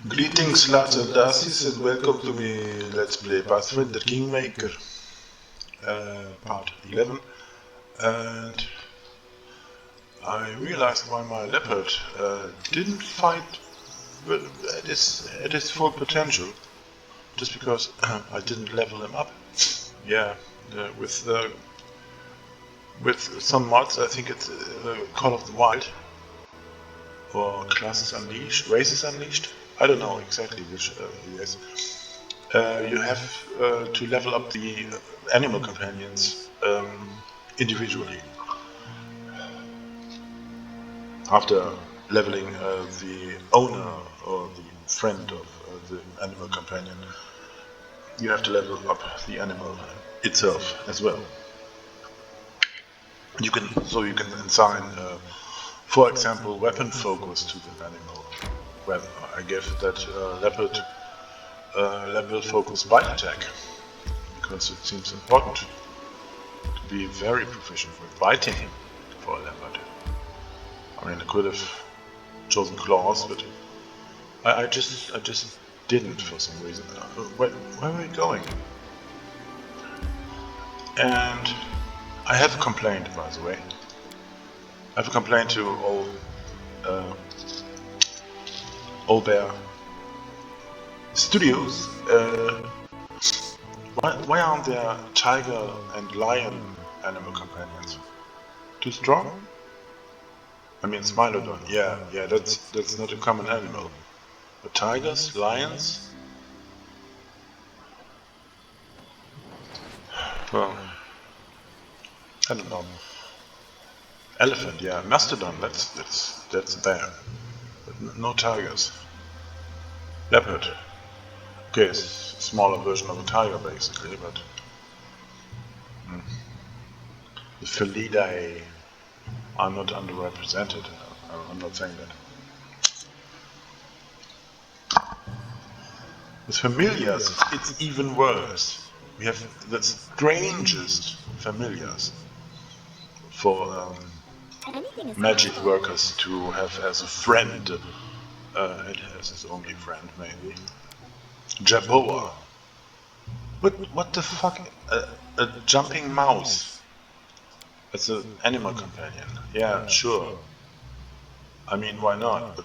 Greetings, lads and lassies, and welcome to me Let's Play Pathfinder Kingmaker, part 11. And I realized why my leopard didn't fight at his full potential, just because I didn't level him up. Yeah, with some mods, I think it's Call of the Wild, or Classes Unleashed, Races Unleashed. I don't know exactly which it is. You have to level up the animal companions individually. After leveling the owner or the friend of the animal companion, you have to level up the animal itself as well. You can assign, for example, weapon focus to the animal. Well, I gave that leopard level focus bite attack, because it seems important to be very proficient with biting for a leopard. I mean, I could have chosen claws, but I just didn't for some reason. Where are we going? And I have a complaint, by the way. I have a complaint to All Bear Studios. Why aren't there tiger and lion animal companions? Too strong? I mean, Smilodon. Yeah, that's not a common animal. But tigers, lions? Well, I don't know. Elephant, yeah, mastodon. That's a bear. But no tigers. Leopard. Okay, it's a smaller version of a tiger, basically, but the Felidae are not underrepresented. I'm not saying that. With familiars, it's even worse. We have the strangest familiars for magic workers to have as a friend. It has its only friend, maybe. Jaboa. What the fuck? A jumping mouse. As an animal companion. Yeah, sure. I mean, why not?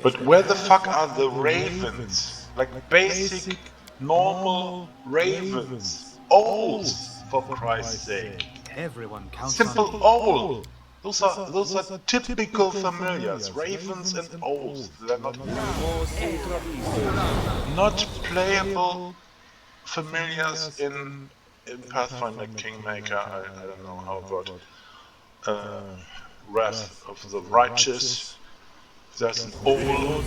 But where the fuck are the ravens? Like basic, normal ravens. Owls, for Christ's sake. Everyone counts Simple owl. Those are typical familiars. Ravens and owls. They're not playable familiars in Pathfinder Kingmaker. I don't know how about Wrath of the Righteous. There's an owl.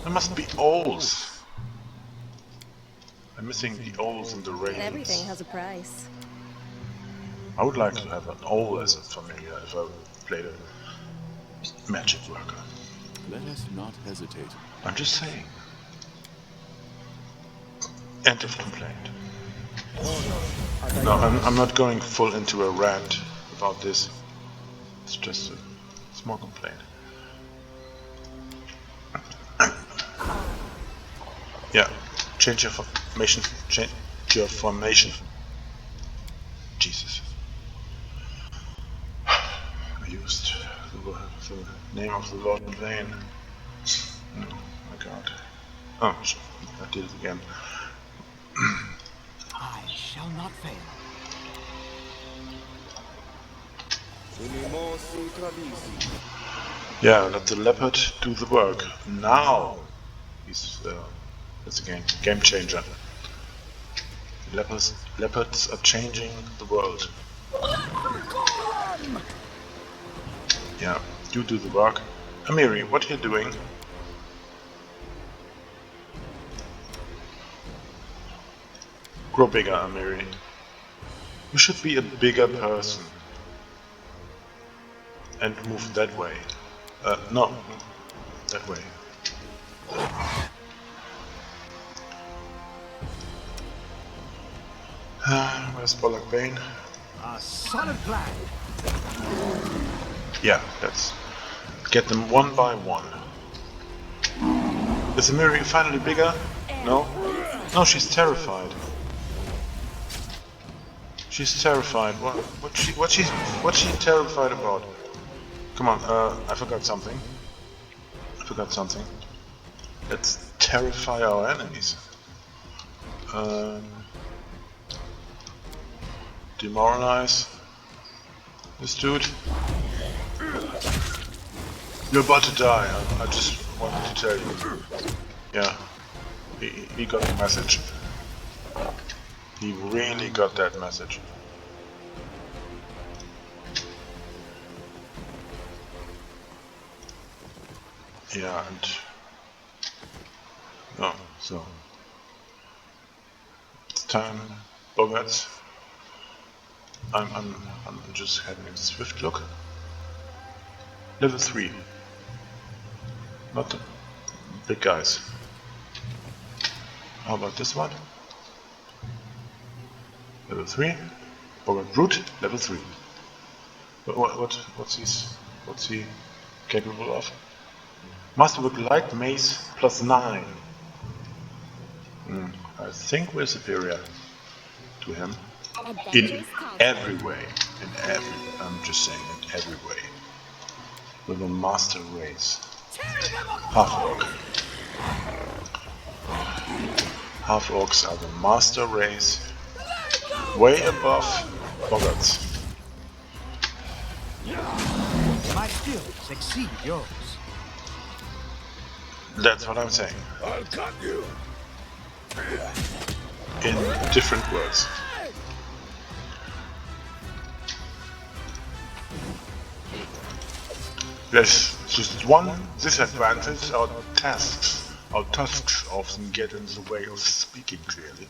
There must be owls. I'm missing the owls and the ravens. Everything has a price. I would like to have an owl as a familiar if I played a magic worker. Let us not hesitate. I'm just saying. End of complaint. No, I'm not going full into a rant about this. It's just a small complaint. Yeah, change your formation. Change your formation. Jesus. I used the name of the Lord in vain. Oh my god. Oh, I did it again. I shall not fail. Yeah, let the leopard do the work. Now! It's a game changer. Leopards are changing the world. Yeah, you do the work. Amiri, what are you doing? Grow bigger, Amiri. You should be a bigger person. And move that way. No. That way. Where's Bollock Bane? A solid plan. Yeah, let's get them one by one. Is the mirror finally bigger? No? No, she's terrified. She's terrified. What's she terrified about? Come on, I forgot something. Let's terrify our enemies. Demoralize this dude. You're about to die. I just wanted to tell you. Yeah, he got the message. He really got that message. Yeah, and oh, so it's time, Bogarts. I'm just having a swift look. Level 3. Not the big guys. How about this one? Level 3. Bogart Brute, level 3. What's he capable of? Masterwork Light Mace plus 9. I think we're superior to him. In every way. I'm just saying, in every way. We're the master race. Half-orc. Half-orcs are the master race. Way above Bogarts. My skills exceed yours. That's what I'm saying. I'll cut you. In different words. There's just one disadvantage: our tusks often get in the way of speaking clearly.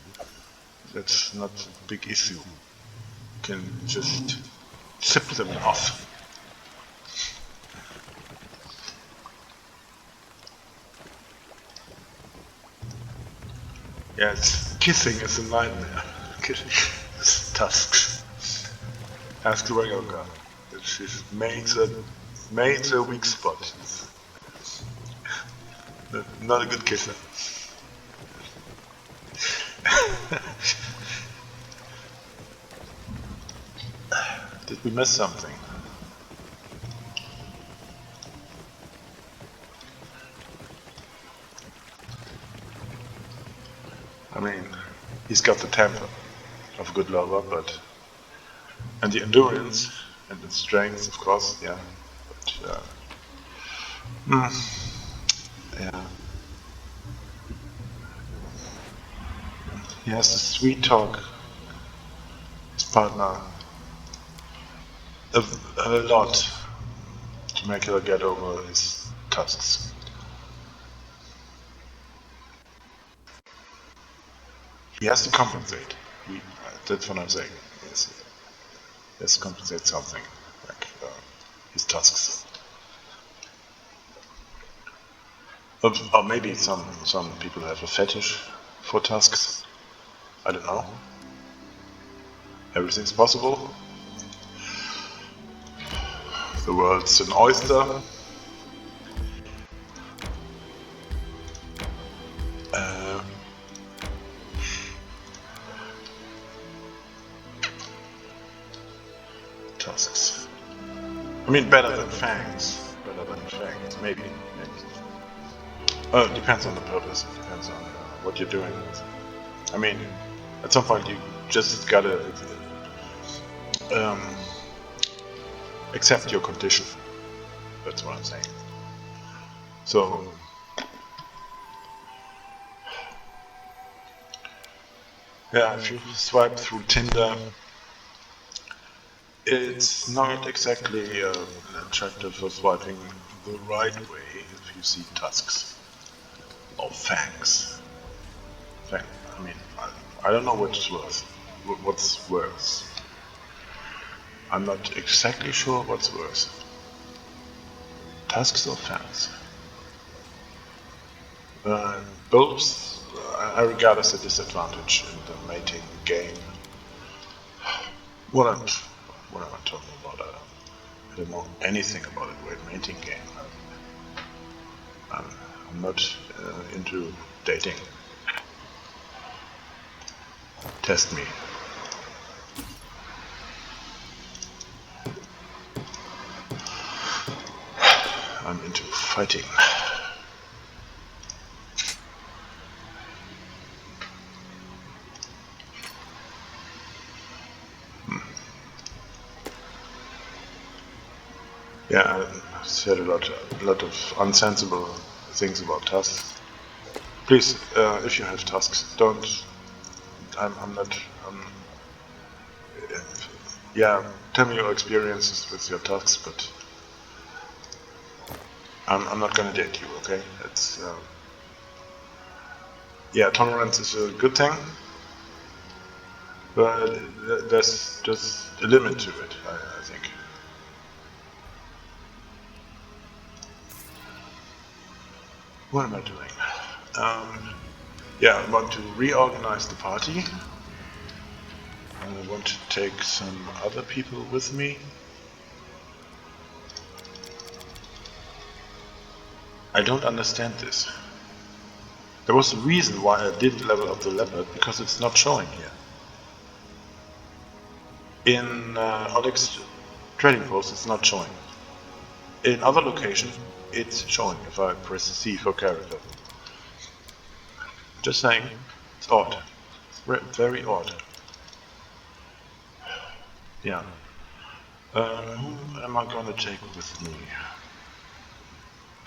That's not a big issue. You can just zip them off. Yes, kissing is a nightmare. Tusks. Ask the regular guy. She's made a weak spot. Not a good kisser. Did we miss something? I mean, he's got the temper of a good lover, and the endurance and the strength, of course, yeah. But, yeah. He has to sweet talk his partner a lot to make her get over his tusks. He has to compensate. That's what I'm saying. He has to compensate something, like his tusks. Or maybe some people have a fetish for tusks. I don't know. Everything's possible. The world's an oyster. Tusks. I mean, better than fangs. Maybe. Depends on the purpose. It depends on what you're doing with it. I mean, at some point you just gotta accept your condition. That's what I'm saying. So, yeah, if you swipe through Tinder, it's not exactly attractive for swiping the right way if you see tusks or fangs. I mean, I don't know what's worse. I'm not exactly sure what's worse. Tusks or fangs? Both I regard as a disadvantage in the mating game. What am I talking about? I don't know anything about it. We're a mating game. I'm I'm not into dating. Test me. I'm into fighting. Yeah, I said a lot of unsensible things about tasks. Please, if you have tasks, don't. I'm not. Yeah, tell me your experiences with your tasks, but I'm not gonna date you, okay? It's yeah, tolerance is a good thing, but there's just a limit to it, I think. What am I doing? Yeah, I want to reorganize the party. I want to take some other people with me. I don't understand this. There was a reason why I didn't level up the leopard, because it's not showing here. In Onyx trading post, it's not showing. In other locations, it's showing if I press C for character. Just saying, it's odd. Very odd. Yeah. Who am I gonna take with me?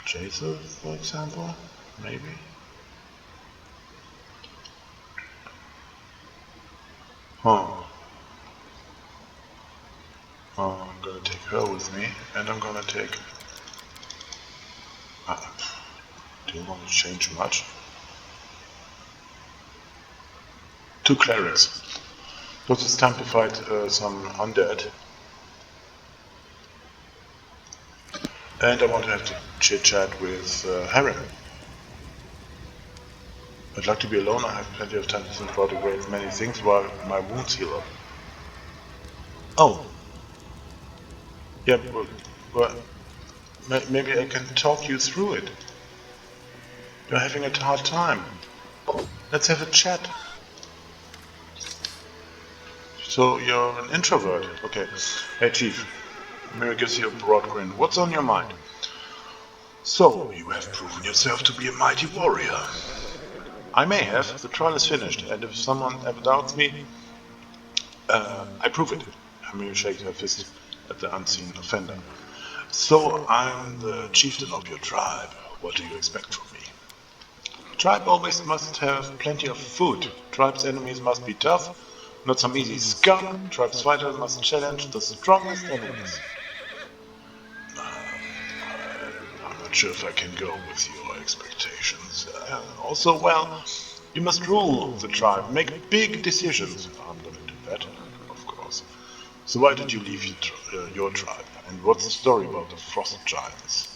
Jason, for example? Maybe? Huh. I'm gonna take her with me, and I'm gonna take... do you want to change much? 2 clerics. Because it's time to fight some undead. And I want to have to chit-chat with Harren. I'd like to be alone. I have plenty of time to think about a great many things while my wounds heal up. Oh. Yeah, well, maybe I can talk you through it. You're having a hard time. Let's have a chat. So you're an introvert. Okay. Hey, Chief. Mary gives you a broad grin. What's on your mind? So, you have proven yourself to be a mighty warrior. I may have. The trial is finished, and if someone ever doubts me, I prove it. Mary shakes her fist at the unseen offender. So, I'm the chieftain of your tribe. What do you expect from me? Tribe always must have plenty of food. Tribe's enemies must be tough, not some easy scum. Tribe's fighters must challenge the strongest enemies. I'm not sure if I can go with your expectations. Also, well, you must rule the tribe, make big decisions. I'm gonna do that, of course. So why did you leave your tribe? And what's the story about the frost giants?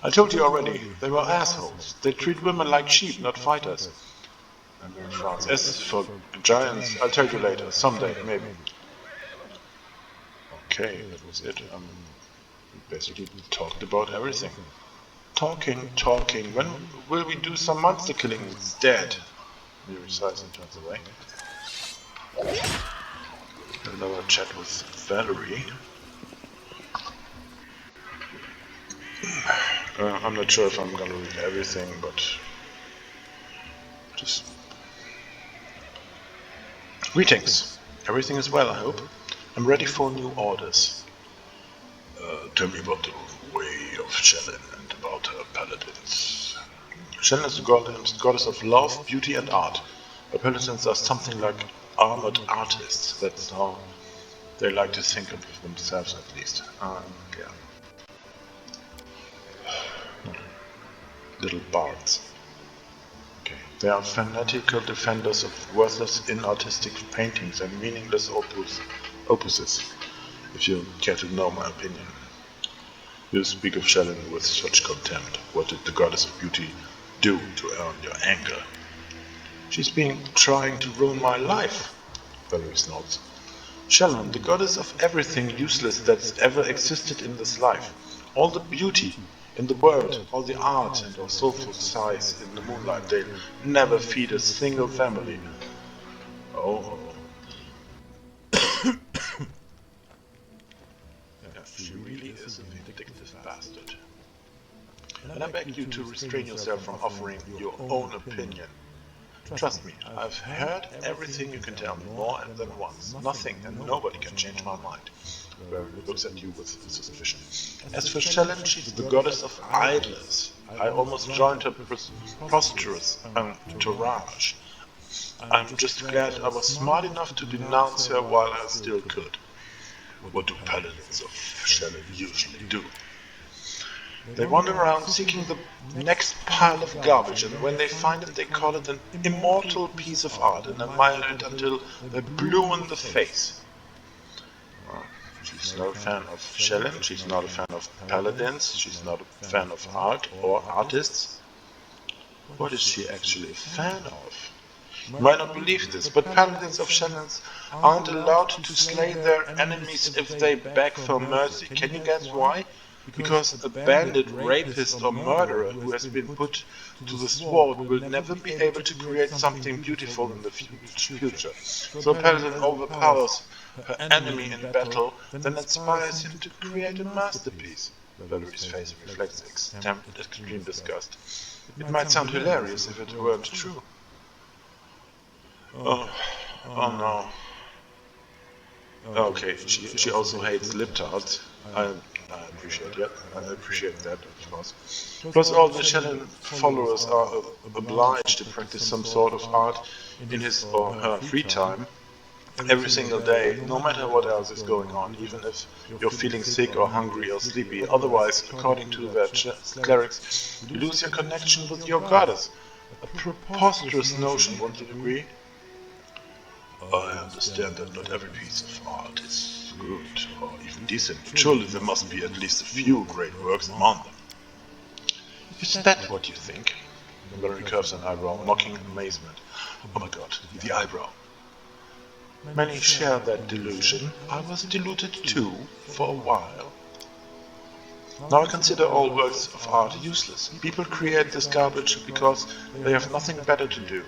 I told you already, they were assholes. They treat women like sheep, not fighters. And in France. As for giants, I'll tell you later, someday, maybe. Okay, that was it. We basically talked about everything. Talking. When will we do some monster killing instead? Miri sighs and turns away. Another chat with Valerie. I'm not sure if I'm gonna read everything, but just... Greetings. Everything is well, I hope. I'm ready for new orders. Tell me about the way of Shellen and about her paladins. Shellen is the goddess of love, beauty and art. Her paladins are something like armored artists. That's how they like to think of themselves, at least. Yeah. Little bards. Okay. They are fanatical defenders of worthless, inartistic paintings and meaningless opuses, if you care to know my opinion. You speak of Shellen with such contempt. What did the goddess of beauty do to earn your anger? She's been trying to ruin my life, Valerie snorts. Shellen, the goddess of everything useless that's ever existed in this life. All the beauty, In the world, all the art and all soulful sighs in the moonlight, they'll never feed a single family. Oh, yeah, she really is a vindictive bastard. And I beg you to restrain yourself from offering your own opinion. Trust me, I've heard everything you can tell me more than once. Nothing and nobody can change my mind. Barry looks at you with suspicion. As for Shellen, she's the goddess of idlers. I almost joined her preposterous entourage. I'm just glad I was smart enough to denounce her while I still could. What do paladins of Shellen usually do? They wander around seeking the next pile of garbage, and when they find it, they call it an immortal piece of art and admire it until they're blue in the face. She's not a fan of Shellen, she's not a fan of paladins, she's not a fan of art or artists. What is she actually a fan of? You might not believe this, but paladins of Shellen aren't allowed to slay their enemies if they beg for mercy. Can you guess why? Because a bandit, rapist or murderer who has been put to the sword will never be able to create something beautiful in the future. So a paladin overpowers her enemy in battle, then inspires him to create a masterpiece. Valerie's face reflects extreme disgust. It might sound hilarious if it weren't true. Oh no. Okay, she also hates libtards. I appreciate that. I appreciate that, of course. Plus, all the Shellen followers are obliged to practice some sort of art in his or her free time every single day, no matter what else is going on, even if you're feeling sick or hungry or sleepy. Otherwise, according to their clerics, you lose your connection with your goddess. A preposterous notion, won't you agree? I understand that not every piece of art is good or even decent, but surely there must be at least a few great works among them. Is that what you think? Larry curves an eyebrow, mocking amazement. Oh my god, the eyebrow. Many share that delusion. I was deluded too, for a while. Now I consider all works of art useless. People create this garbage because they have nothing better to do.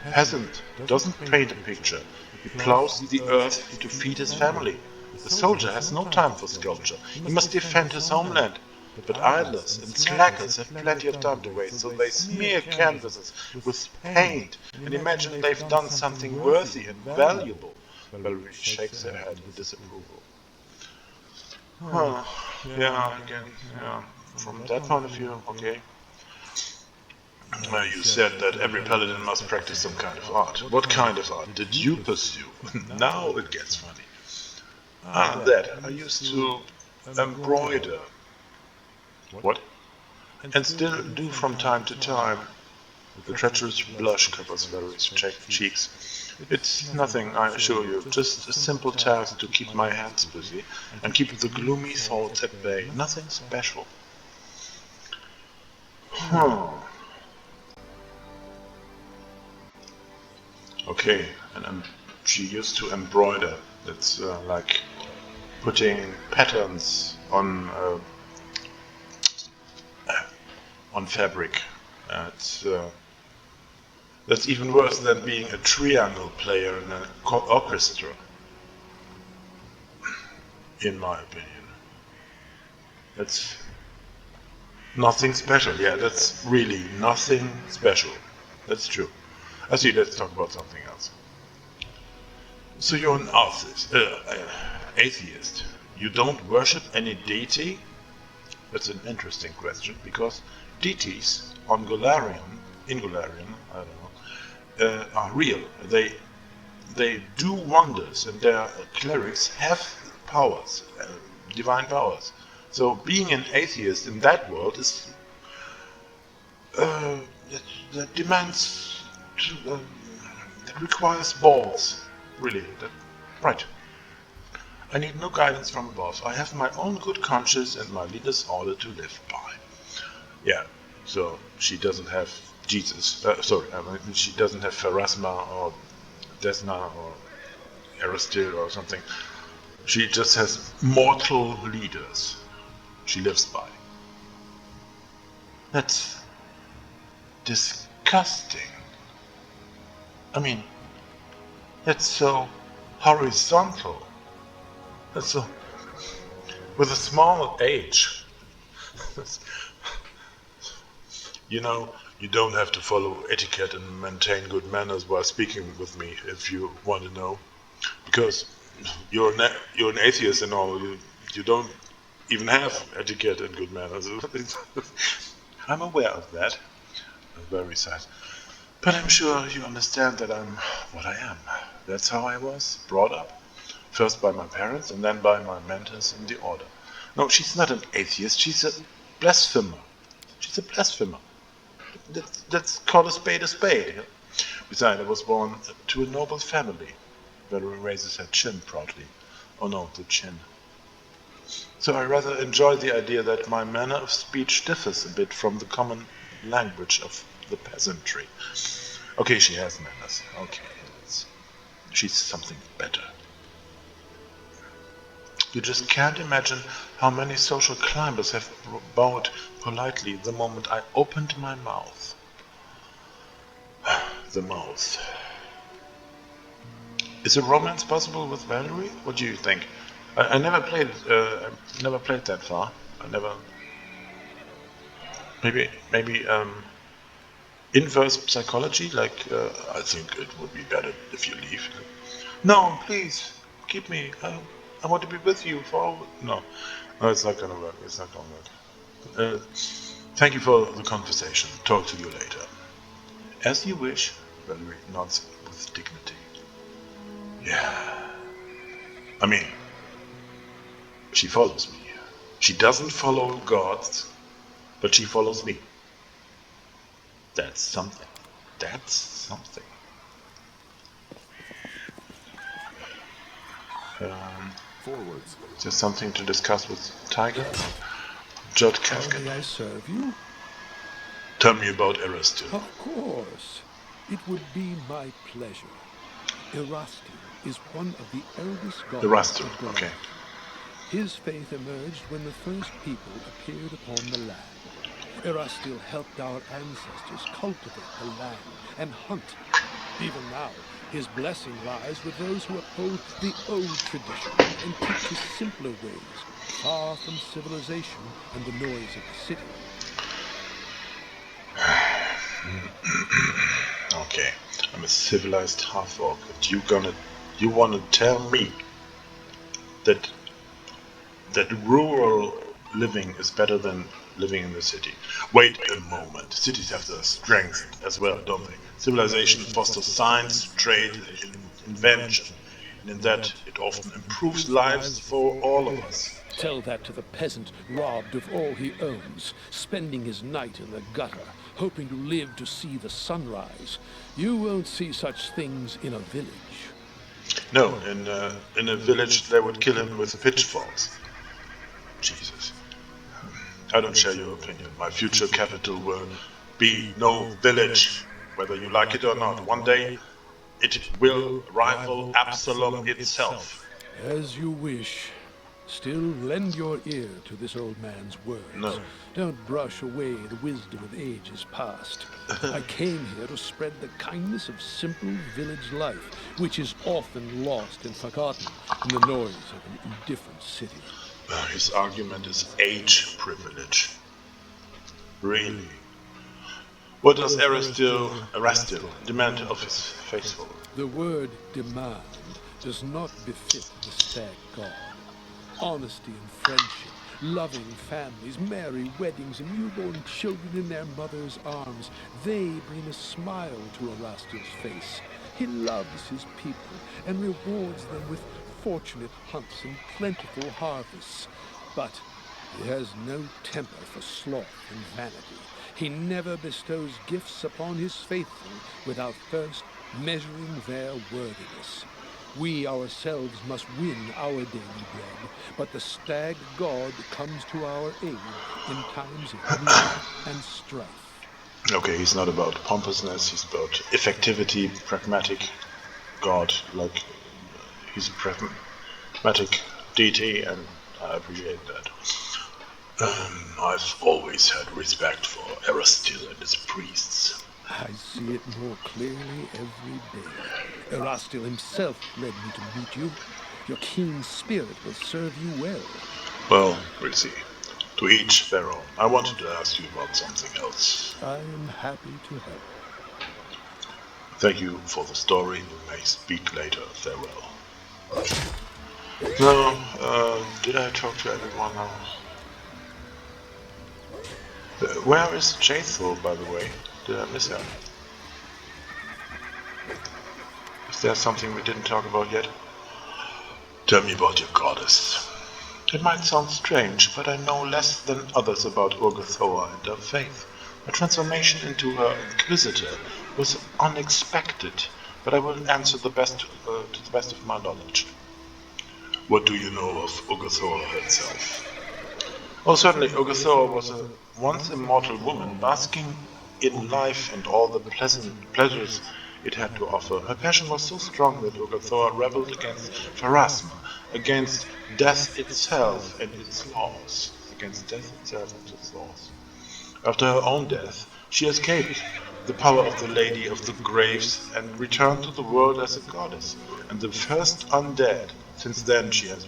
A peasant doesn't paint a picture. He plows the earth to feed his family. The soldier has no time for sculpture. He must defend his homeland. But idlers and slackers have plenty of time to waste, so they smear canvases with paint and imagine they've done something worthy and valuable. Valerie shakes her head in disapproval. Huh. Yeah, again, yeah. From that point of view, okay. You said that every paladin must practice some kind of art. What kind of art did you pursue? Now it gets funny. That. I used to embroider. What? And still do from time to time. The treacherous blush covers Valerie's cheeks. It's nothing, I assure you, just a simple task to keep my hands busy and keep the gloomy thoughts at bay. Nothing special. Okay, and she used to embroider. That's like putting patterns on fabric. That's even worse than being a triangle player in an orchestra, in my opinion. That's nothing special. Yeah, that's really nothing special. That's true. I see, let's talk about something else. So you're an atheist. You don't worship any deity? That's an interesting question, because deities in Golarion, I don't know, are real. They do wonders, and their clerics have powers, divine powers. So being an atheist in that world is that demands, that requires balls, really. Right. I need no guidance from above. I have my own good conscience and my leader's order to live by. Yeah. So she doesn't have Jesus. She doesn't have Pharasma or Desna or Aristil or something. She just has mortal leaders she lives by. That's disgusting. I mean, that's so horizontal. That's so with a small h. You know, you don't have to follow etiquette and maintain good manners while speaking with me if you want to know. Because you're an atheist and all. You don't even have etiquette and good manners. I'm aware of that. I'm very sad. But I'm sure you understand that I'm what I am. That's how I was brought up. First by my parents and then by my mentors in the order. No, she's not an atheist. She's a blasphemer. She's a blasphemer. Let's call a spade a spade. Yeah? Besides, I was born to a noble family. Valerie raises her chin proudly. Oh no, the chin. So I rather enjoy the idea that my manner of speech differs a bit from the common language of the peasantry. Okay, she has manners. Okay, she's something better. You just can't imagine how many social climbers have bowed politely the moment I opened my mouth. The mouth. Is a romance possible with Valerie? What do you think? I never played. I never played that far. I never. Maybe inverse psychology. Like I think it would be better if you leave. No, please keep me. I want to be with you for all. No, it's not gonna work. It's not gonna work. Thank you for the conversation. Talk to you later. As you wish. Valerie nods with dignity. Yeah. I mean, she follows me. She doesn't follow gods, but she follows me. That's something. That's something. Forwards. Is there something to discuss with Tiger? Judd Kafka. May I serve you? Tell me about Erastil. Of course. It would be my pleasure. Erastil is one of the eldest gods Erastil, of Galar. okay. His faith emerged when the first people appeared upon the land. Erastil helped our ancestors cultivate the land and hunt. Even now, his blessing lies with those who uphold the old tradition and keep to simpler ways, far from civilization and the noise of the city. Okay, I'm a civilized half-orc, and you wanna tell me that rural living is better than living in the city? Wait a moment. Cities have their strengths as well, don't they? Civilization fosters science, trade, invention, and in that it often improves lives for all of us. Tell that to the peasant robbed of all he owns, spending his night in the gutter, hoping to live to see the sunrise. You won't see such things in a village. No, in a village they would kill him with pitchforks. Jesus. I don't share your opinion. My future capital will be no village, whether you like it or not. One day it will rival Absalom itself. As you wish. Still, lend your ear to this old man's words. No. Don't brush away the wisdom of ages past. I came here to spread the kindness of simple village life, which is often lost and forgotten in the noise of an indifferent city. His argument is age privilege. Really? What does Erastil demand of his faithful? The word demand does not befit the stag god. Honesty and friendship, loving families, merry weddings, and newborn children in their mother's arms, they bring a smile to Erastil's face. He loves his people and rewards them with fortunate hunts and plentiful harvests. But he has no temper for sloth and vanity. He never bestows gifts upon his faithful without first measuring their worthiness. We ourselves must win our daily bread, but the stag god comes to our aid in times of need and strife. Okay, he's not about pompousness, he's about effectivity, pragmatic god, like he's a pragmatic deity, and I appreciate that. I've always had respect for Erastil and his priests. I see it more clearly every day. Erastil himself led me to meet you. Your keen spirit will serve you well. Well, we'll see. To each their own. I wanted to ask you about something else. I am happy to help. Thank you for the story. We may speak later. Farewell. No, did I talk to everyone now? Where is Jaethro, by the way? Did I miss him? Is there something we didn't talk about yet? Tell me about your goddess. It might sound strange, but I know less than others about Urgathoa and her faith. My transformation into her inquisitor was unexpected, but I will answer to the best of my knowledge. What do you know of Urgathoa herself? Oh, certainly, Urgathoa was a once immortal woman, basking in life and all the pleasant pleasures it had to offer. Her passion was so strong that Urgathoa rebelled against Pharasma, against death itself and its laws. After her own death, she escaped the power of the Lady of the Graves and returned to the world as a goddess, and the first undead. Since then she has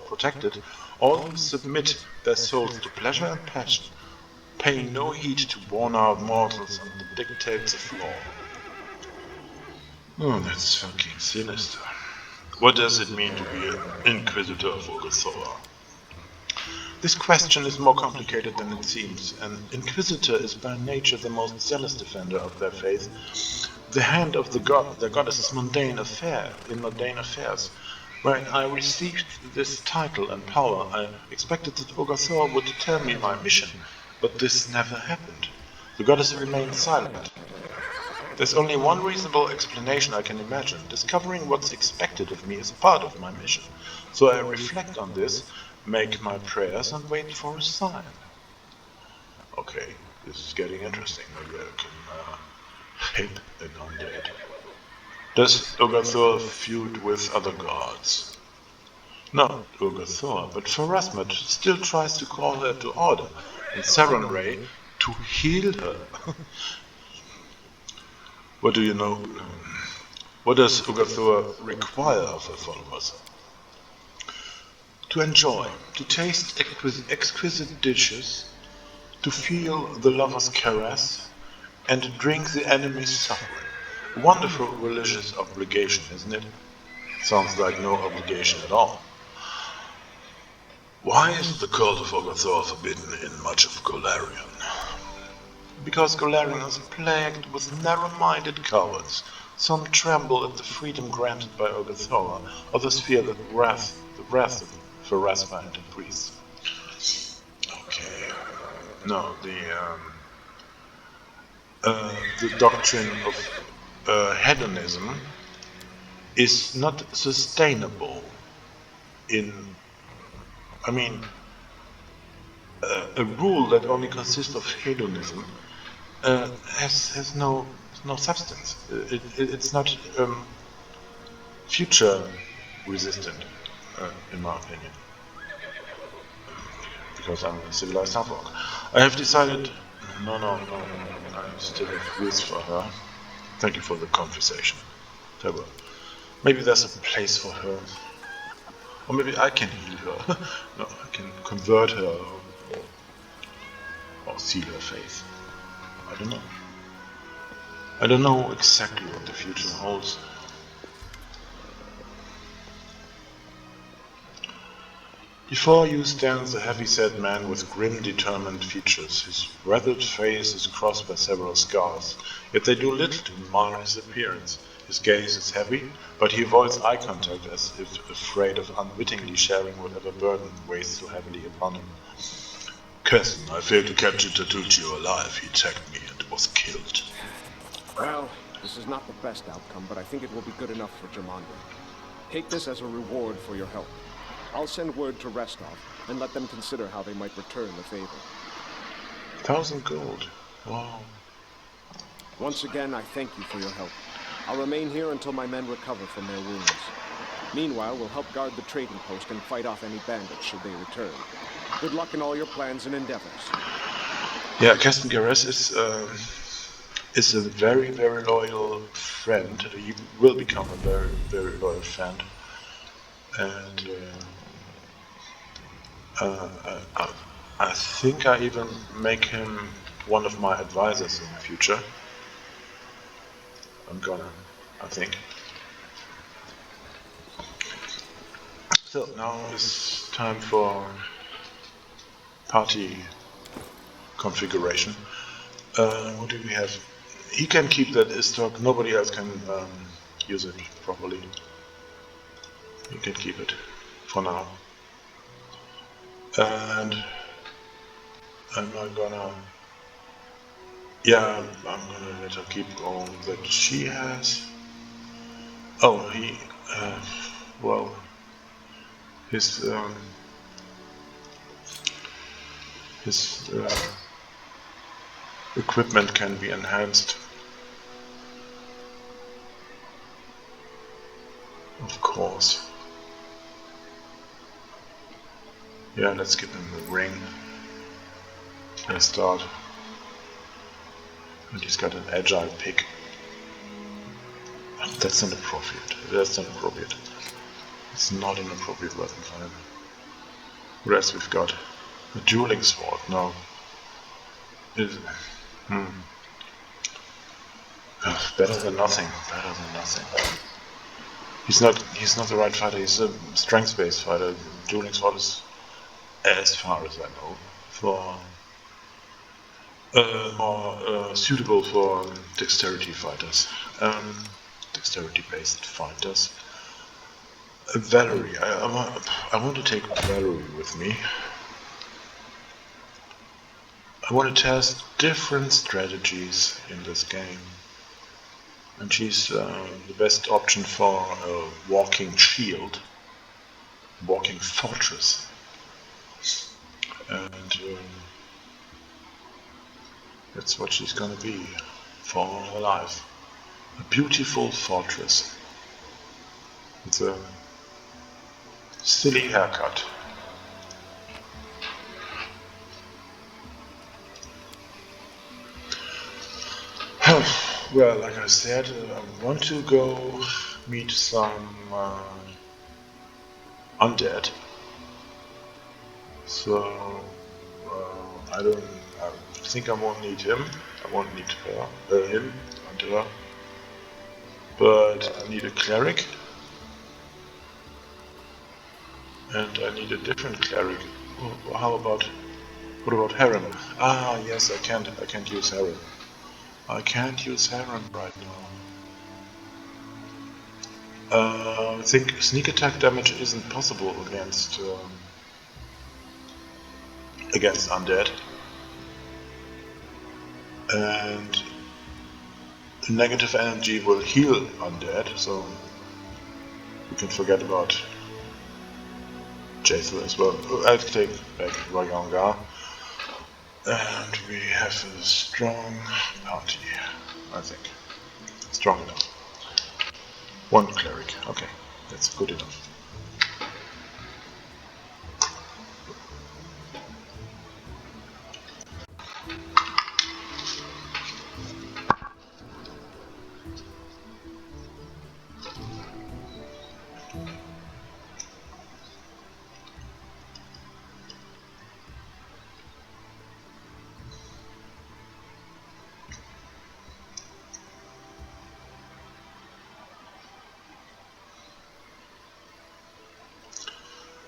protected all who submit their souls to pleasure and passion, paying no heed to worn-out mortals and the dictates of law. Oh, that's fucking sinister. What does it mean to be an Inquisitor of Urgathoa? This question is more complicated than it seems. An Inquisitor is by nature the most zealous defender of their faith. The hand of their goddess is mundane affairs. When I received this title and power, I expected that Urgathoa would tell me my mission, but this never happened. The goddess remained silent. There's only one reasonable explanation I can imagine. Discovering what's expected of me is part of my mission. So I reflect on this, make my prayers, and wait for a sign. Okay, this is getting interesting. Maybe I can hit an undead. Does Urgathoa feud with other gods? Not Urgathoa, but Pharasma still tries to call her to order, and Sarenrae to heal her. What do you know? What does Urgathoa require of her followers? To enjoy, to taste exquisite dishes, to feel the lover's caress, and to drink the enemy's suffering. Wonderful religious obligation, isn't it? Sounds like no obligation at all. Why is the cult of Urgathoa forbidden in much of Golarion? Because Golarion is plagued with narrow-minded cowards. Some tremble at the freedom granted by Urgathoa, others fear the wrath of Pharasma and the priests. Okay. No, the doctrine of hedonism is not sustainable a rule that only consists of hedonism has no substance. It's not future resistant, in my opinion, because I'm a civilized half-orc. I have decided. No. I still have use for her. Thank you for the conversation. Farewell. Maybe there's a place for her, or maybe I can heal her. No, I can convert her or seal her faith. I don't know. I don't know exactly what the future holds. Before you stands a heavy-set man with grim, determined features. His weathered face is crossed by several scars, yet they do little to mar his appearance. His gaze is heavy, but he avoids eye contact as if afraid of unwittingly sharing whatever burden weighs so heavily upon him. Cousin, I failed to capture Tatuccio alive. He attacked me and was killed. Well, this is not the best outcome, but I think it will be good enough for Germando. Take this as a reward for your help. I'll send word to Restov and let them consider how they might return the favor. 1,000 gold. Wow. Once again, I thank you for your help. I'll remain here until my men recover from their wounds. Meanwhile, we'll help guard the trading post and fight off any bandits should they return. Good luck in all your plans and endeavors. Yeah, Caston Garres is a very, very loyal friend. He will become a very, very loyal friend. And I think I even make him one of my advisors in the future. I think. So now it's time for party configuration. What do we have? He can keep that stock. Nobody else can use it properly. He can keep it for now. And I'm not gonna. Yeah, I'm gonna let her keep all that she has. Oh, he. Well, his equipment can be enhanced. Of course. Yeah, let's give him the ring. Let's start. And he's got an agile pick. That's not appropriate. That's not appropriate. It's not an appropriate weapon for him. What else we've got? A dueling sword. No. Better than nothing. Better than nothing. He's not the right fighter. He's a strength-based fighter. Dueling sword is, as far as I know, more suitable for dexterity fighters. Dexterity-based fighters. Valerie. I want to take Valerie with me. I want to test different strategies in this game. And she's the best option for a walking shield, walking fortress. And that's what she's gonna be for her life. A beautiful fortress. It's a silly haircut. Well, like I said, I want to go meet some undead. So I think I won't need him. I won't need him and her. But I need a cleric. And I need a different cleric. What about Harem? Ah, yes, I can't use Harem. I can't use Harem right now. I think sneak attack damage isn't possible against undead. And negative energy will heal undead, so we can forget about Jaethel as well. I'll take back Raganga. And we have a strong party, I think. Strong enough. One cleric, okay, that's good enough.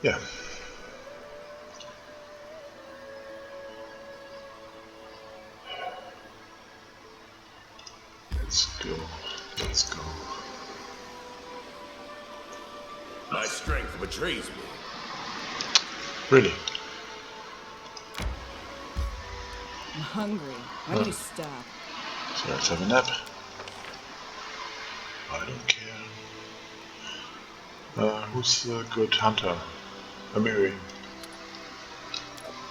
Yeah. Let's go. My strength betrays me. Really? I'm hungry. Why don't you stop? So let's have a nap. I don't care. Who's the good hunter? Amiri.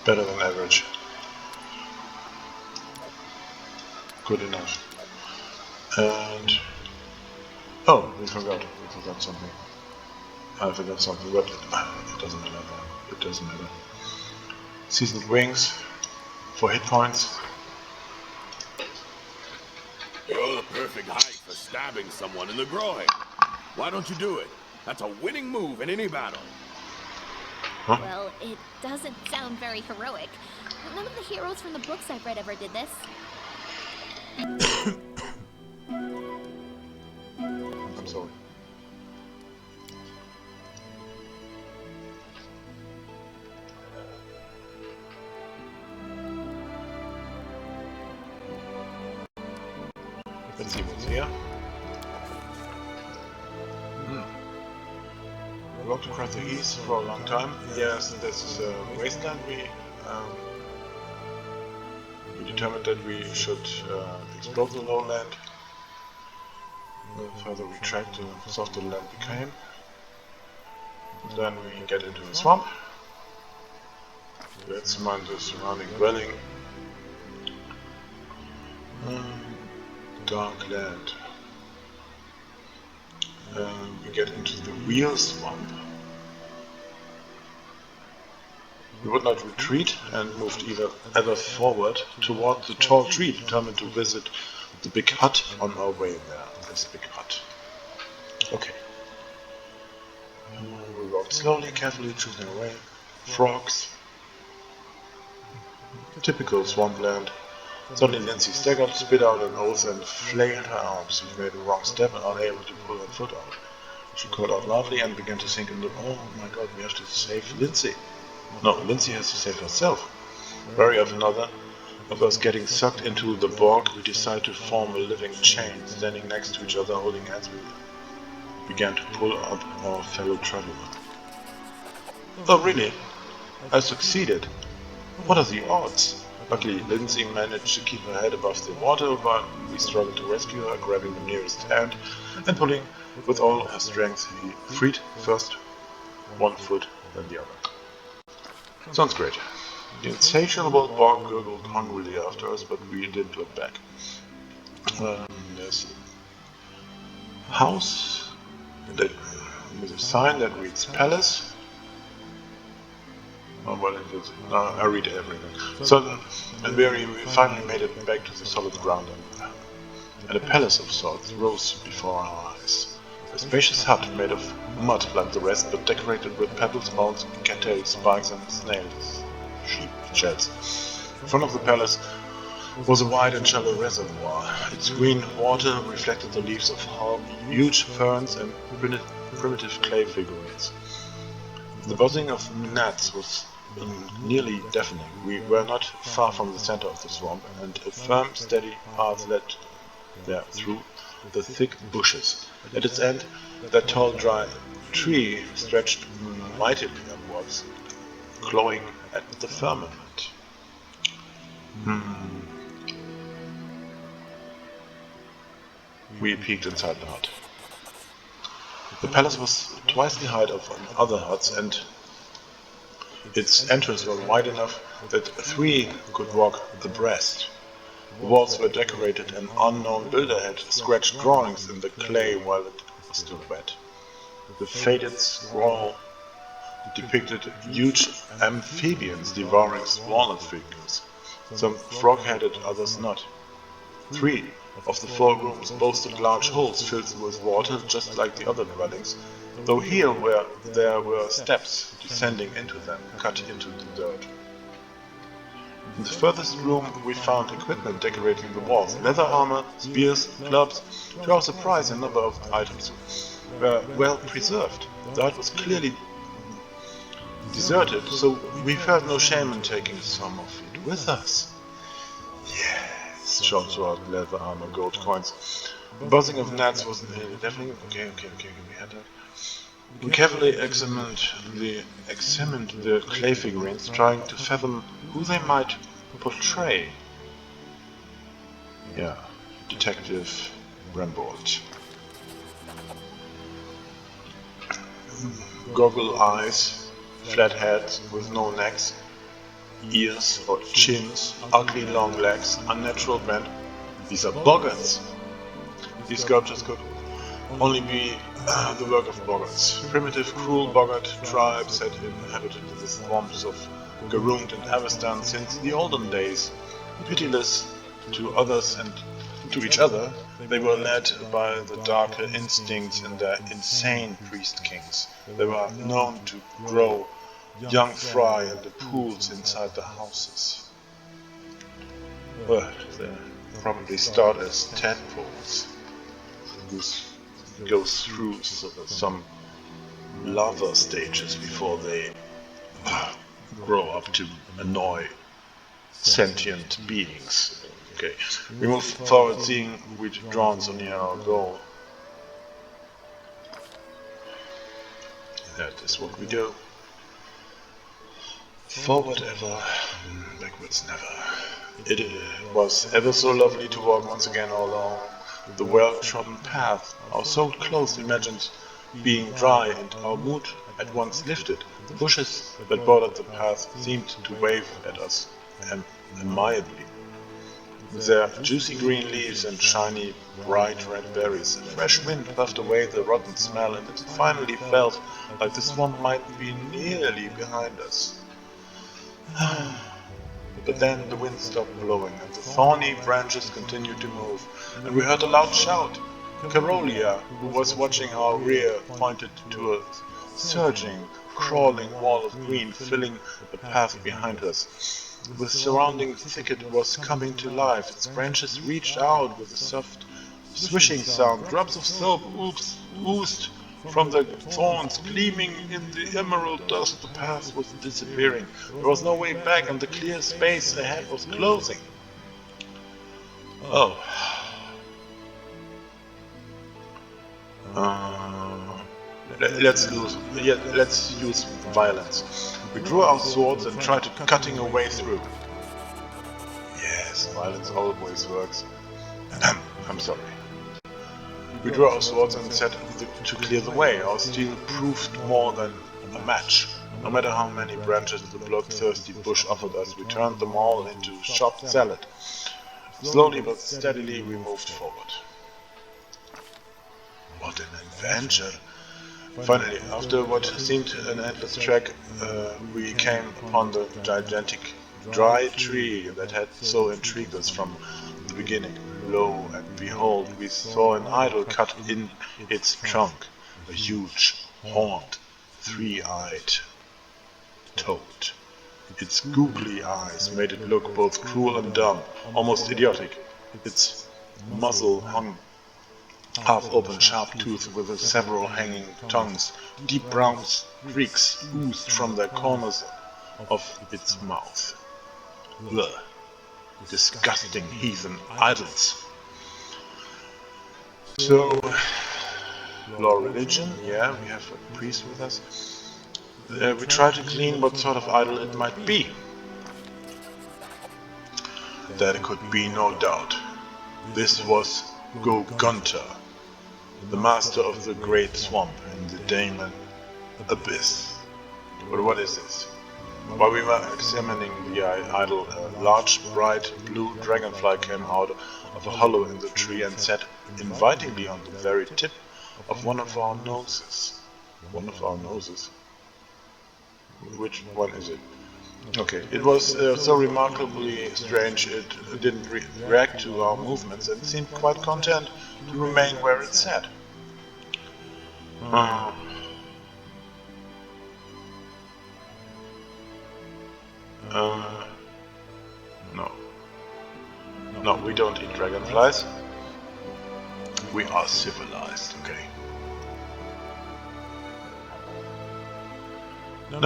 Better than average. Good enough. And oh, we forgot something. I forgot something, but it doesn't matter. It doesn't matter. seasoned wings for hit points. You're the perfect height for stabbing someone in the groin. Why don't you do it? That's a winning move in any battle. Huh? Well, it doesn't sound very heroic. None of the heroes from the books I've read ever did this. I'm sorry. Let's see what's here. We walked across the east for a long time. Yes, this is a wasteland. We determined that we should explore the lowland. The further we trekked, the softer the land became. Then we get into a swamp. Let's mine the surrounding dwelling. Dark land. We get into the real swamp. We would not retreat and moved ever forward toward the tall tree, determined to visit the big hut on our way there. This big hut. Okay. We walked slowly, carefully, choosing our way. Frogs. Typical swampland. Suddenly Lindsay staggered, spit out an oath and flailed her arms. We made a wrong step and unable to pull her foot out. She called out loudly and began to sink in the... Oh my god, we have to save Lindsay. No, Lindsay has to save herself. Wary of another of us getting sucked into the bog, we decided to form a living chain. Standing next to each other, holding hands, we began to pull up our fellow traveler. Oh really? I succeeded. What are the odds? Luckily, Lindsay managed to keep her head above the water while we struggled to rescue her, grabbing the nearest hand and pulling with all her strength. He freed first one foot, then the other. Sounds great. The insatiable bog gurgled hungrily after us, but we didn't look back. There's a house with a sign that reads Palace. Oh, well, I read everything. So, and we finally made it back to the solid ground, and a palace of sorts rose before our eyes. A spacious hut made of mud like the rest, but decorated with pebbles, bones, cattails, spikes, and snails' sheep shells. In front of the palace was a wide and shallow reservoir. Its green water reflected the leaves of huge ferns and primitive clay figurines. The buzzing of gnats was nearly deafening. We were not far from the center of the swamp, and a firm, steady path led there through the thick bushes. At its end, that tall, dry tree stretched mightily upwards, clawing at the firmament. We peeked inside the hut. The palace was twice the height of other huts, and its entrance was wide enough that 3 could walk abreast. The walls were decorated, and unknown builder had scratched drawings in the clay while it was still wet. The faded scroll depicted huge amphibians devouring smaller figures, some frog-headed, others not. 3 of the 4 rooms boasted large holes filled with water, just like the other dwellings, though here there were steps descending into them, cut into the dirt. In the furthest room we found equipment decorating the walls: leather armor, spears, clubs. To our surprise, a number of items were well preserved. The hut was clearly deserted, so we felt no shame in taking some of it with us. Yes, shouted throughout leather armor, gold coins. The buzzing of gnats was deafening. Okay, we had that. We carefully examined the clay figurines, trying to fathom who they might portray. Yeah, Detective Rambold. Goggle eyes, flat heads with no necks, ears or chins, ugly long legs, unnatural bend. These are boggarts. These sculptures could only be the work of boggarts. Primitive, cruel boggart tribes had inhabited the swamps of Garund and Avestan since the olden days. Pitiless to others and to each other, they were led by the darker instincts in their insane priest kings. They were known to grow young fry in the pools inside the houses. Well, they probably start as tadpoles, who go through some larva stages before they grow up to annoy sentient beings. Okay, we move forward, seeing which drawn so near our goal. That is what we do. Forward ever, backwards never. It was ever so lovely to walk once again along the well-trodden path, our so close imagined being dry, and our mood at once lifted. The bushes that bordered the path seemed to wave at us amiably. With their juicy green leaves and shiny, bright red berries, a fresh wind puffed away the rotten smell, and it finally felt like the swamp might be nearly behind us. But then the wind stopped blowing, and the thorny branches continued to move, and we heard a loud shout. Carolia, who was watching our rear, pointed to a surging, crawling wall of green filling the path behind us. The surrounding thicket was coming to life. Its branches reached out with a soft swishing sound. Drops of soap oozed from the thorns, gleaming in the emerald dust. The path was disappearing. There was no way back, and the clear space ahead was closing. Oh. Let's use violence. We drew our swords and tried cutting a way through. Yes, violence always works. I'm sorry. We drew our swords and set to clear the way. Our steel proved more than a match. No matter how many branches the bloodthirsty bush offered us, we turned them all into chopped salad. Slowly but steadily we moved forward. What an adventure! Finally, after what seemed an endless trek, we came upon the gigantic dry tree that had so intrigued us from the beginning. Lo and behold, we saw an idol cut in its trunk, a huge, horned, three-eyed toad. Its googly eyes made it look both cruel and dumb, almost idiotic. Its muzzle hung half-open, sharp tooth with several hanging tongues. Deep brown streaks oozed from the corners of its mouth. Ugh. Disgusting heathen idols. So, law religion, yeah, we have a priest with us. We try to glean what sort of idol it might be. There could be no doubt. This was Go-Gunter, the master of the great swamp and the daemon abyss. But what is this? While we were examining the idol, a large, bright blue dragonfly came out of a hollow in the tree and sat invitingly on the very tip of one of our noses. One of our noses? Which one is it? Okay, it was so remarkably strange it didn't react to our movements and seemed quite content to remain where it sat. No, we don't eat dragonflies. We are civilized, okay? No.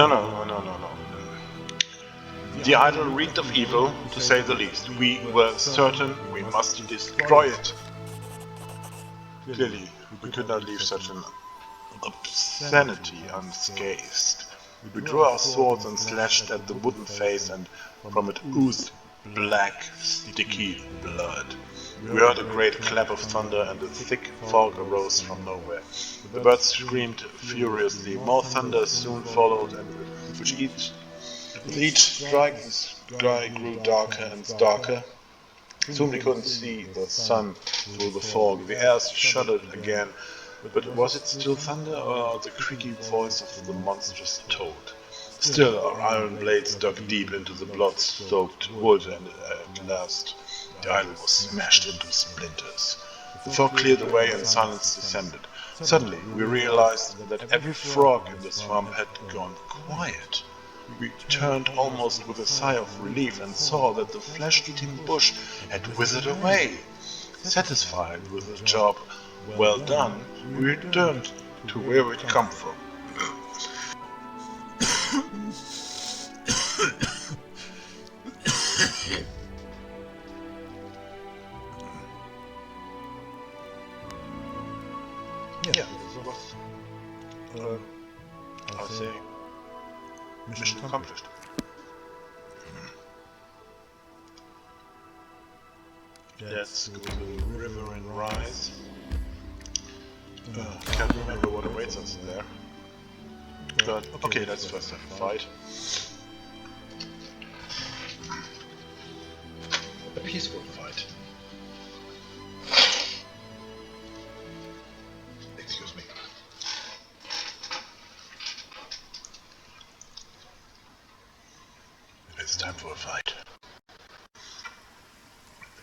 The idol reeked of evil, to say the least. We were certain we must destroy it. Clearly, we could not leave such an obscenity unscathed. We drew our swords and slashed at the wooden face, and from it oozed black, sticky blood. We heard a great clap of thunder, and a thick fog arose from nowhere. The birds screamed furiously. More thunder soon followed, and with each strike the sky grew darker and darker. Soon we couldn't see the sun through the fog. The air shuddered again. But was it still thunder, or the creaky voice of the monstrous toad? Still, our iron blades dug deep into the blood-soaked wood, and at last the idol was smashed into splinters. The fog cleared away and silence descended. Suddenly, we realized that every frog in the swamp had gone quiet. We turned almost with a sigh of relief and saw that the flesh-eating bush had withered away. Satisfied with the job well done, we returned to where we'd come from. Yeah, this was, I'll say, mission accomplished. Let's go to the river and rise. Can't remember what awaits us there. But okay, let's first have a fight. A peaceful fight. Excuse me. It's time for a fight.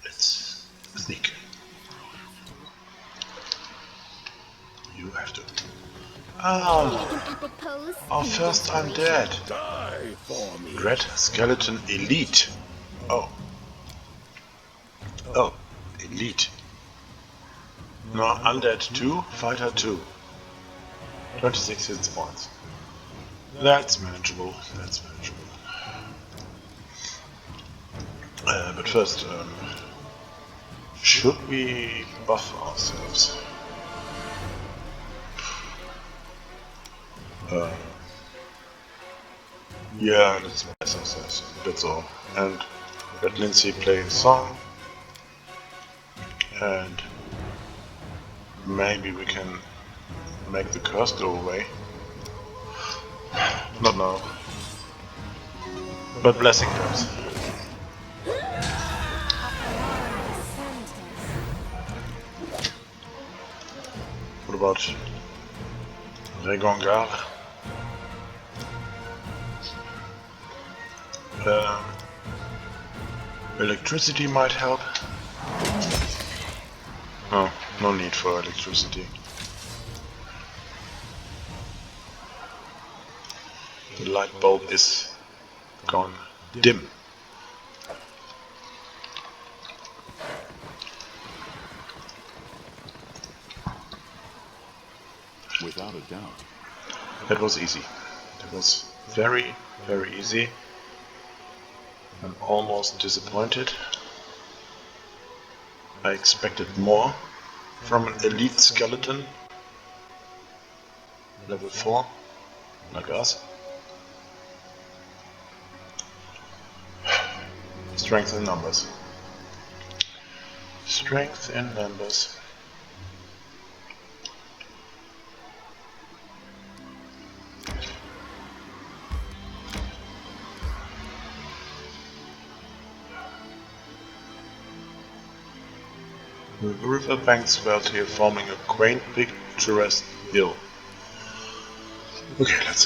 Let's sneak. You have to. Oh, first I'm dead. Die for me. Red Skeleton Elite. Oh. Oh, Elite. No, Undead 2, Fighter 2. 26 hit points. That's manageable, that's manageable. But first, should we buff ourselves? Yeah, let's bless ourselves, that's all. And let Lindsay play a song. And maybe we can make the curse go away. Not now. But blessing does. What about Regongar? Electricity might help. No, no need for electricity. The light bulb is gone dim. Without a doubt. That was easy. That was very, very easy. I'm almost disappointed. I expected more from an elite skeleton. Level 4, like us. Strength in numbers. Strength in numbers. The riverbank swells here, forming a quaint, picturesque hill. Okay, let's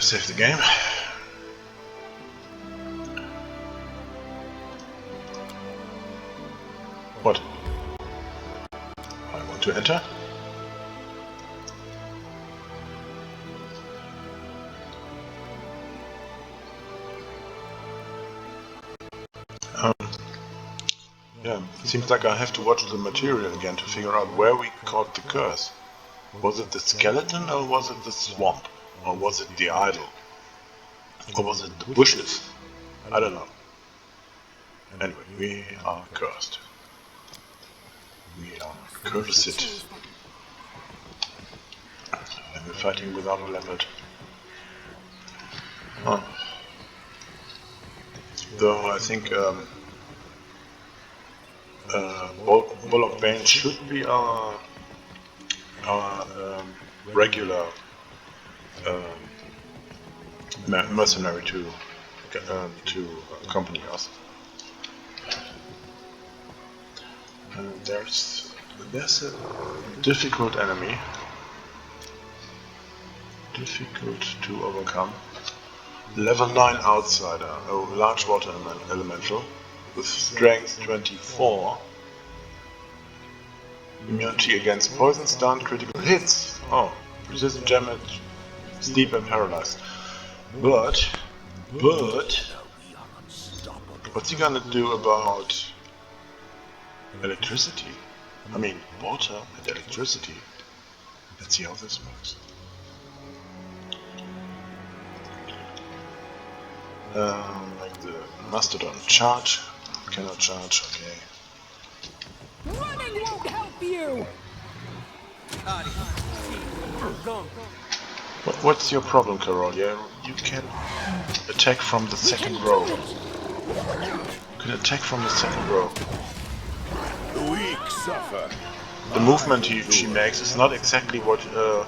save the game. What? I want to enter? Yeah, it seems like I have to watch the material again to figure out where we caught the curse. Was it the skeleton, or was it the swamp? Or was it the idol? Or was it the bushes? I don't know. Anyway, we are cursed. We are cursed. And we're fighting without a leopard. Huh. Though I think Bullock Bane should be our regular mercenary to accompany us. There's a difficult enemy, difficult to overcome. Level 9 outsider, large water elemental, with strength 24. Immunity against poison, stun, critical hits. Oh, resistant damage, sleep and paralyzed. But, what's he gonna do about electricity? I mean, water and electricity. Let's see how this works. Like the Mastodon charge. Cannot charge, okay. Running won't help you! What's your problem, Carol? Yeah, you can attack from the second row. You can attack from the second row. The weak suffer. The movement she makes is not exactly what a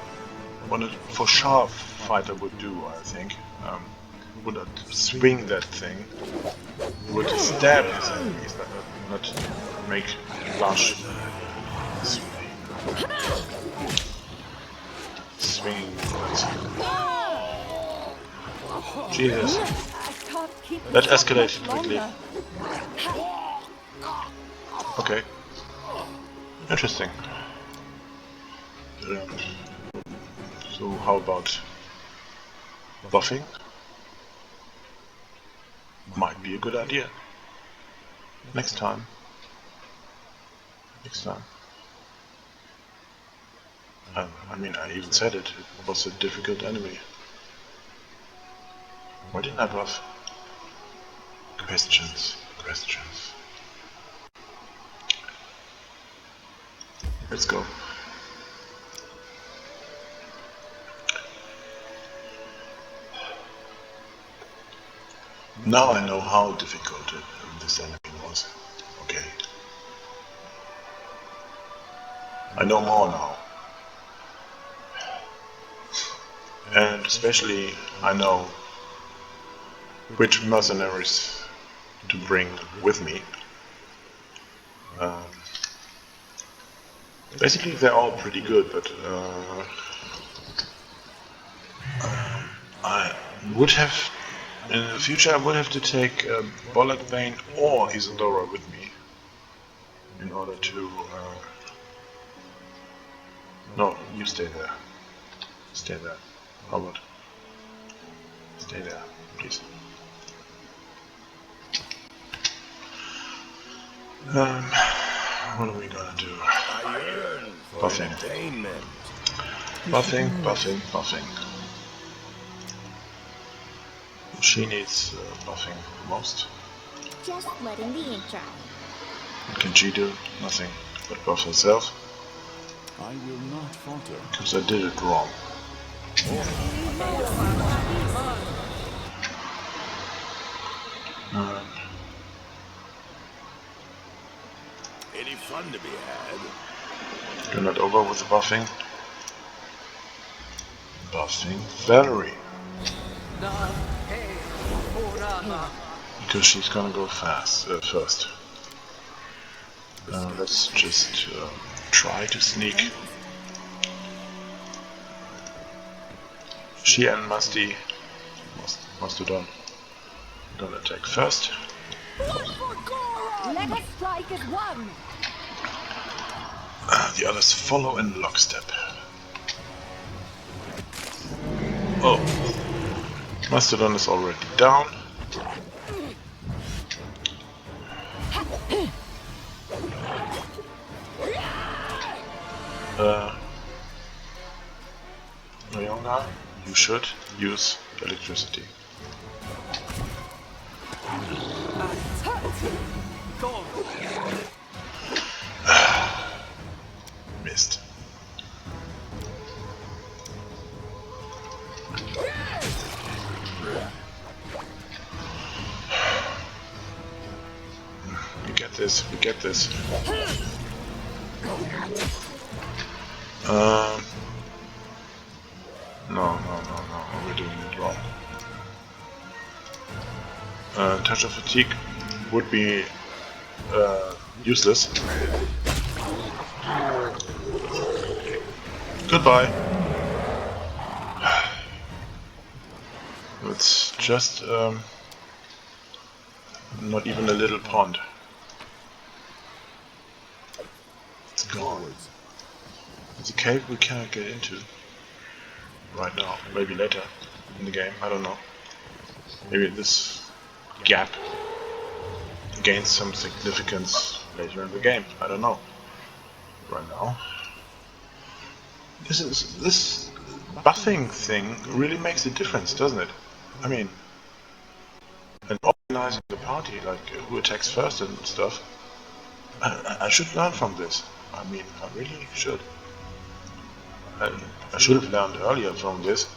for sharp fighter would do, I think. Would not swing that thing. Would stab his enemies, but not make large swinging movements. Jesus. That escalated quickly. Okay. Interesting. So how about buffing? Might be a good idea. Next time. I mean, I even said it. It was a difficult enemy. Why didn't I buff? Questions. Let's go. Now I know how difficult this enemy was. Okay. I know more now. And especially I know which mercenaries to bring with me. Basically they're all pretty good, but I would have, in the future I would have to take Bollock Vane or Isadora with me in order to no, you stay there. Stay there. Howard. Stay there, please. What are we gonna do? Buffing. Buffing. She needs buffing most. Just letting the ink dry. What can she do? Nothing but buff herself. I will not falter. Because I did it wrong. Any fun to be had? You're not over with the buffing. Buffing Valerie. Because she's gonna go first. Let's just try to sneak. She and Mastodon gonna attack first. Let us strike as one! The others follow in lockstep. Oh, Mastodon is already down. Leona, you should use electricity. Missed. We get this. No, we're doing it wrong. Touch of Fatigue would be useless. Goodbye. It's just not even a little pond. It's gone. It's a cave we cannot get into right now. Maybe later in the game, I don't know. Maybe this gap gains some significance later in the game, I don't know. Right now. This buffing thing really makes a difference, doesn't it? I mean, and organizing the party, like who attacks first and stuff. I should learn from this. I mean, I really should. I should have learned earlier from this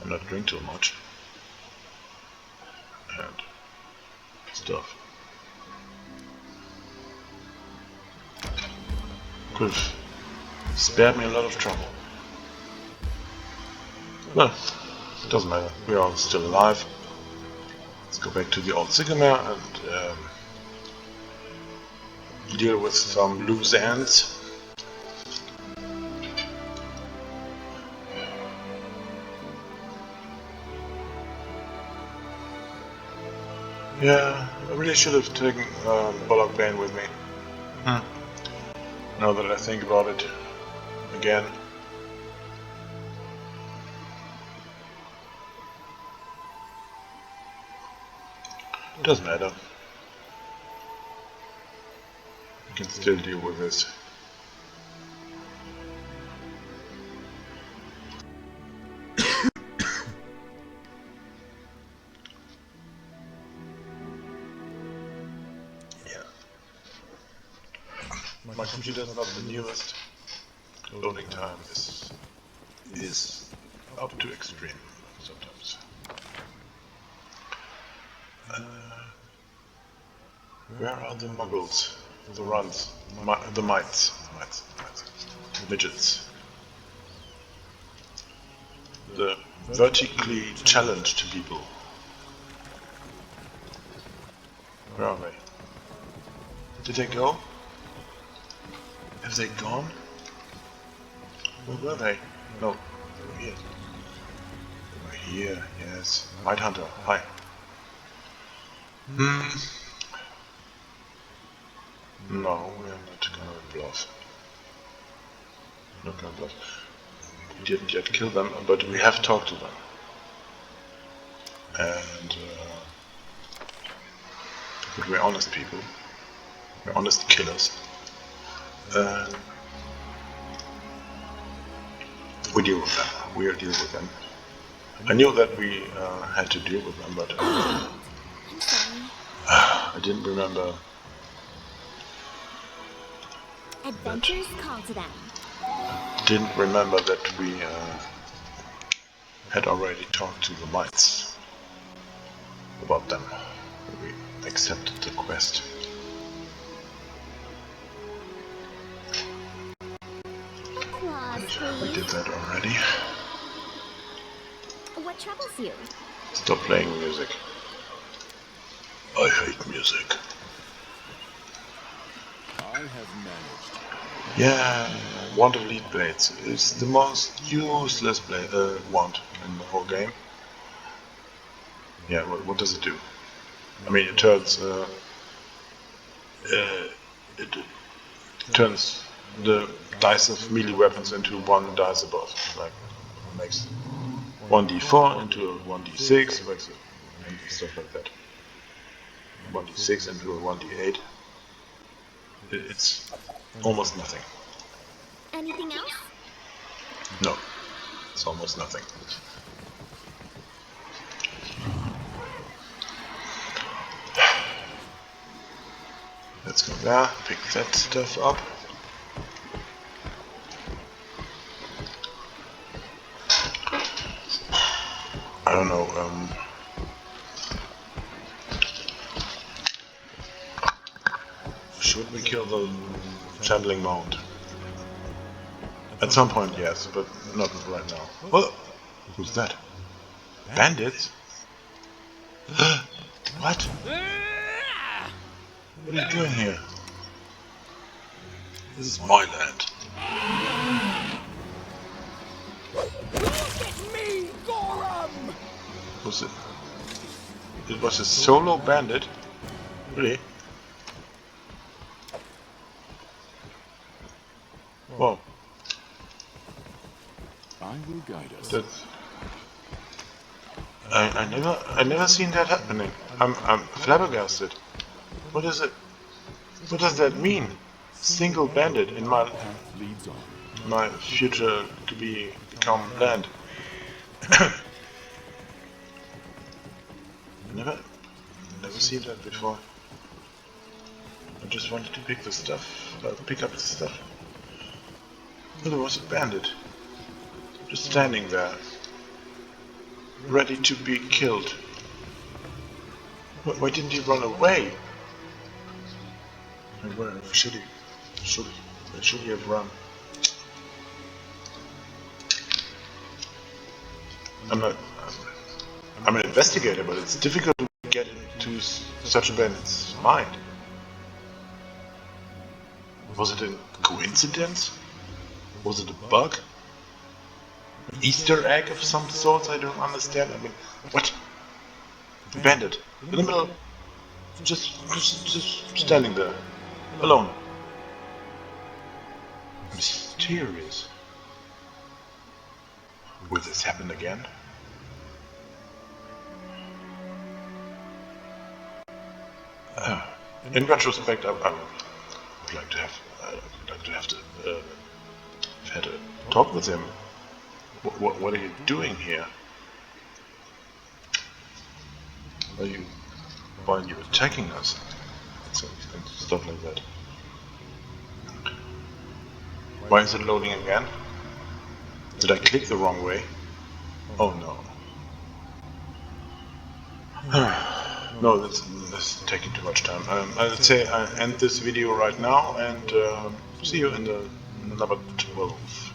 and not drink too much. And stuff. Could have spared me a lot of trouble. Well, it doesn't matter. We are still alive. Let's go back to the old sycamore and deal with some loose ends. Yeah, I really should have taken Bullock Bane with me. Now that I think about it again. Doesn't matter. We can still deal with this. Yeah. My computer is not the newest. Loading time is up to extreme sometimes. Where are the muggles? The runs? The mites. Midgets. The vertically challenged people. Where are they? Did they go? Have they gone? Where were they? No, they were here. They were here, yes. White Hunter, hi. No, we are not gonna bluff. Not gonna bluff. We didn't yet kill them, but we have talked to them. And but we're honest people. We're honest killers. We deal with them. We are dealing with them. I knew that we had to deal with them, but I didn't remember. Adventures call to them. Didn't remember that we had already talked to the mites about them. We accepted the quest. Applause, We did please. that already. What troubles you? Stop playing music. I hate music. I have managed. Yeah, Wand of Lead Blades is the most useless wand in the whole game. Yeah, what does it do? I mean, it turns it turns the dice of melee weapons into one dice above. Like makes 1d4 into a 1d6, makes it, and stuff like that. 1d6 into a 1d8. It's almost nothing. Anything else? No, it's almost nothing. Let's go there, pick that stuff up. I don't know, should we kill the shambling mound? At some point, yes, but not right now. Oh, who's that? Bandits? What? What are you doing here? This is my land. Look at me, Gorham! Was it? It was a solo bandit? Really? Whoa. I will guide us. That's... I never seen that happening. I'm flabbergasted. What is it? What does that mean? Single bandit in my Path leads on. future to become land. never seen that before. I just wanted to pick the stuff, pick up the stuff. Well, there was a bandit, just standing there, ready to be killed. Why didn't he run away? And where should he have run? I'm an investigator, but it's difficult to get into such a bandit's mind. Was it a coincidence? Was it a bug? An Easter egg of some sort? I don't understand. I mean, what? A bandit in the middle, just standing there, alone. Mysterious. Will this happen again? In retrospect, I would like to have had a talk with him. What are you doing here? Why are you attacking us? And stuff like that. Why is it loading again? Did I click the wrong way? Oh no. No, that's taking too much time. I'd say I end this video right now and see you in the number 12.